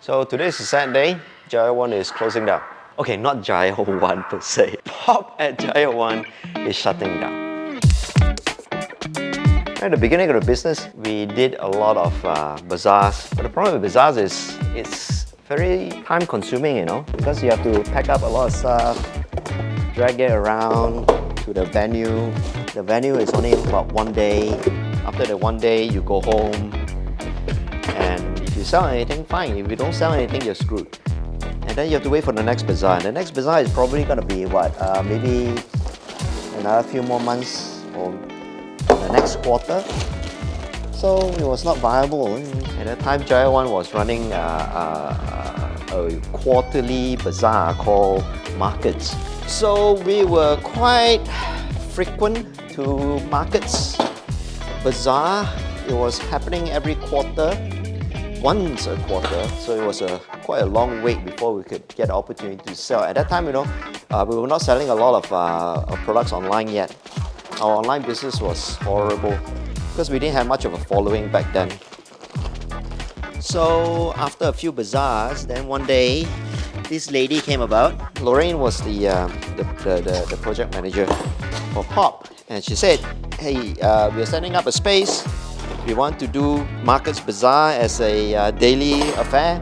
So today is a sad day. Jaya One is closing down. Okay, not Jaya One per se. Pop at Jaya One is shutting down. At the beginning of the business, we did a lot of bazaars. But the problem with bazaars is it's very time consuming, because you have to pack up a lot of stuff, drag it around to the venue. The venue is only about one day. After the one day, you go home. And if you sell anything, fine. If you don't sell anything, you're screwed. And then you have to wait for the next bazaar. And the next bazaar is probably going to be maybe another few more months or the next quarter. So it was not viable. At that time, Jaya One was running a quarterly bazaar called Markets. So we were quite frequent to Markets. Bazaar, it was happening every quarter, once a quarter, so it was quite a long wait before we could get the opportunity to sell. At that time, we were not selling a lot of products online yet. Our online business was horrible because we didn't have much of a following back then. So after a few bazaars, then one day, this lady came about. Lorraine was the project manager for Pop, and she said, hey, we're setting up a space. We want to do Markets Bazaar as a daily affair,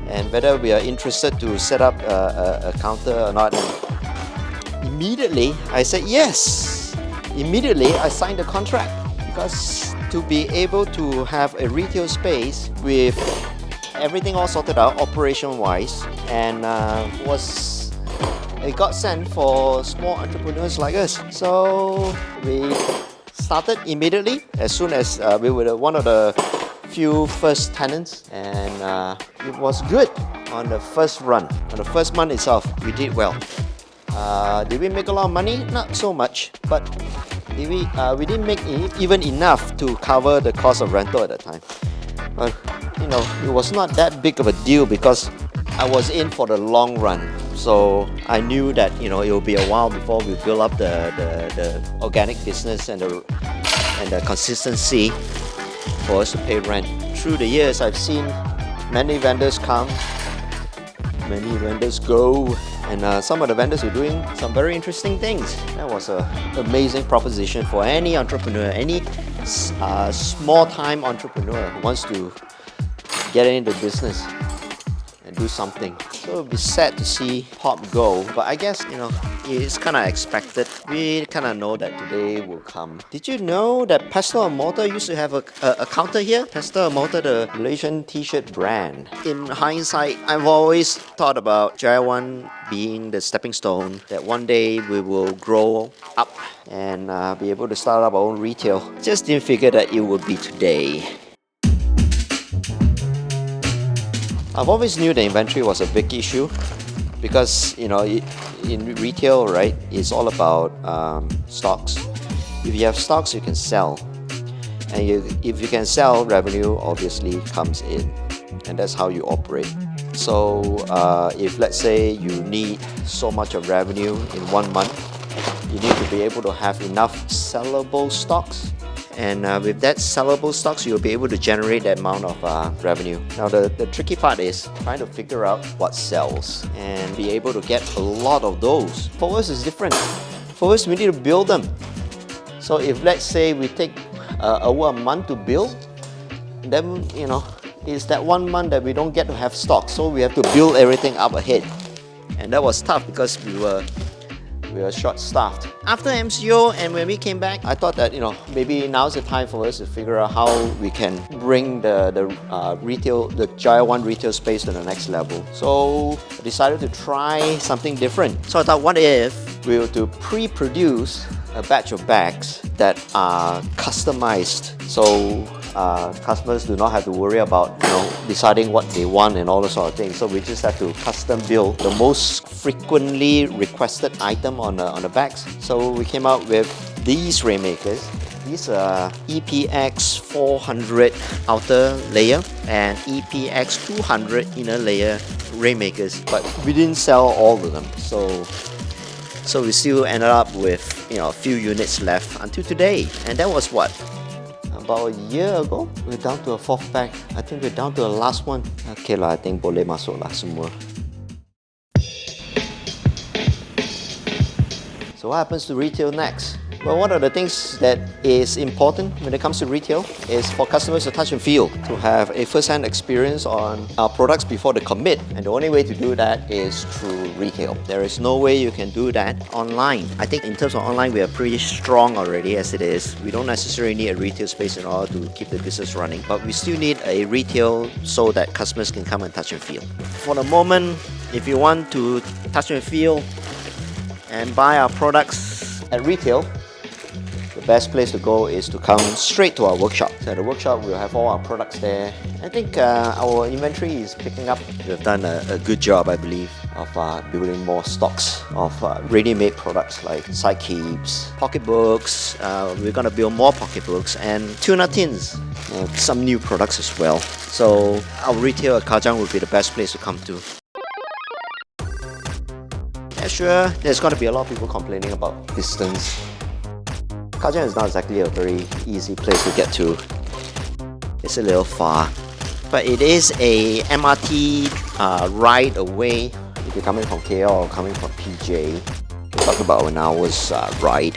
and whether we are interested to set up a counter or not. And immediately, I said yes. Immediately, I signed the contract because to be able to have a retail space with everything all sorted out operation-wise and was a godsend for small entrepreneurs like us. So we started immediately as soon as we were one of the few first tenants, and it was good on the first run. On the first month itself, we did well. Did we make a lot of money? Not so much, but we didn't make even enough to cover the cost of rental at the time. But it was not that big of a deal because I was in for the long run. So I knew that it will be a while before we build up the organic business and the consistency for us to pay rent. Through the years, I've seen many vendors come, many vendors go, and some of the vendors are doing some very interesting things. That was an amazing proposition for any entrepreneur, any small-time entrepreneur who wants to get into business and do something. So it'll be sad to see Pop go, but I guess it's kind of expected. We kind of know that today will come. Did you know that Pestle and Mortar used to have a counter here? Pestle and Mortar, the Malaysian t-shirt brand. In hindsight, I've always thought about Jaya One being the stepping stone, that one day we will grow up and be able to start up our own retail. Just didn't figure that it would be today. I've always knew the inventory was a big issue because, in retail, right, it's all about stocks. If you have stocks, you can sell. And if you can sell, revenue obviously comes in. And that's how you operate. So if, let's say, you need so much of revenue in 1 month, you need to be able to have enough sellable stocks. And with that sellable stocks, you'll be able to generate that amount of revenue. Now the tricky part is trying to figure out what sells and be able to get a lot of those. For us, it's different. For us, we need to build them. So if, let's say, we take over a month to build, then it's that 1 month that we don't get to have stock. So we have to build everything up ahead. And that was tough because we were short-staffed. After MCO and when we came back, I thought that maybe now's the time for us to figure out how we can bring the Jaya One retail space to the next level. So I decided to try something different. So I thought, what if we were to pre-produce a batch of bags that are customized, so customers do not have to worry about deciding what they want and all those sort of things. So we just have to custom build the most frequently requested item on the bags. So we came out with these rainmakers. These are EPX400 outer layer and EPX200 inner layer rainmakers, but we didn't sell all of them. So we still ended up with a few units left until today, and that was what? about a year ago. We're down to a 4th bag. I think we're down to the last one. Okay lah, I think boleh masuk lah semua. So what happens to retail next? Well, one of the things that is important when it comes to retail is for customers to touch and feel, to have a first-hand experience on our products before they commit. And the only way to do that is through retail. There is no way you can do that online. I think in terms of online, we are pretty strong already as it is. We don't necessarily need a retail space in order to keep the business running, but we still need a retail so that customers can come and touch and feel. For the moment, if you want to touch and feel and buy our products at retail, the best place to go is to come straight to our workshop. So at the workshop, we'll have all our products there. I think our inventory is picking up. We've done a good job, I believe, of building more stocks of ready-made products like side keeps, pocketbooks. We're going to build more pocketbooks and tuna tins. Some new products as well. So our retail at Kajang would be the best place to come to. Yeah, sure, there's going to be a lot of people complaining about distance. Kajang is not exactly a very easy place to get to. It's a little far. But it is a MRT ride away. If you're coming from KL or coming from PJ, we'll talk about an hour's ride.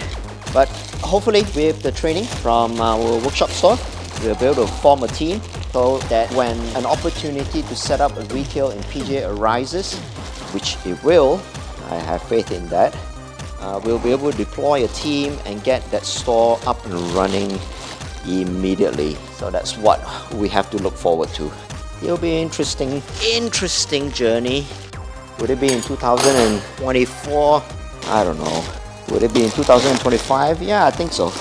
But hopefully with the training from our workshop store, we'll be able to form a team so that when an opportunity to set up a retail in PJ arises, which it will, I have faith in that, we'll be able to deploy a team and get that store up and running immediately. So that's what we have to look forward to. It'll be an interesting journey. Would it be in 2024? I don't know. Would it be in 2025? Yeah, I think so.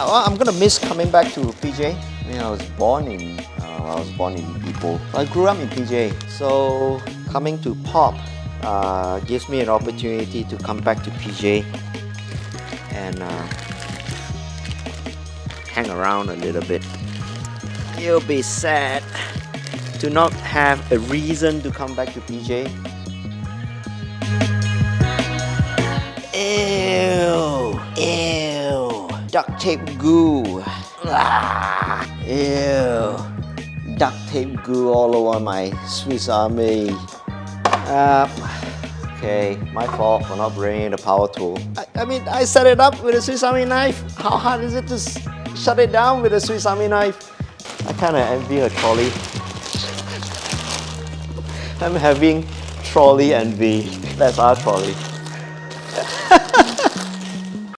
Well, I'm gonna miss coming back to PJ. I mean, I was born in Ipoh. I grew up in PJ, so coming to Pop gives me an opportunity to come back to PJ and hang around a little bit. It'll be sad to not have a reason to come back to PJ. Ew. Duct tape goo. Ew. Duct tape goo all over my Swiss Army. Okay, my fault for not bringing the power tool. I mean, I set it up with a Swiss Army knife. How hard is it to shut it down with a Swiss Army knife? I kind of envy a trolley. I'm having trolley envy. That's our trolley.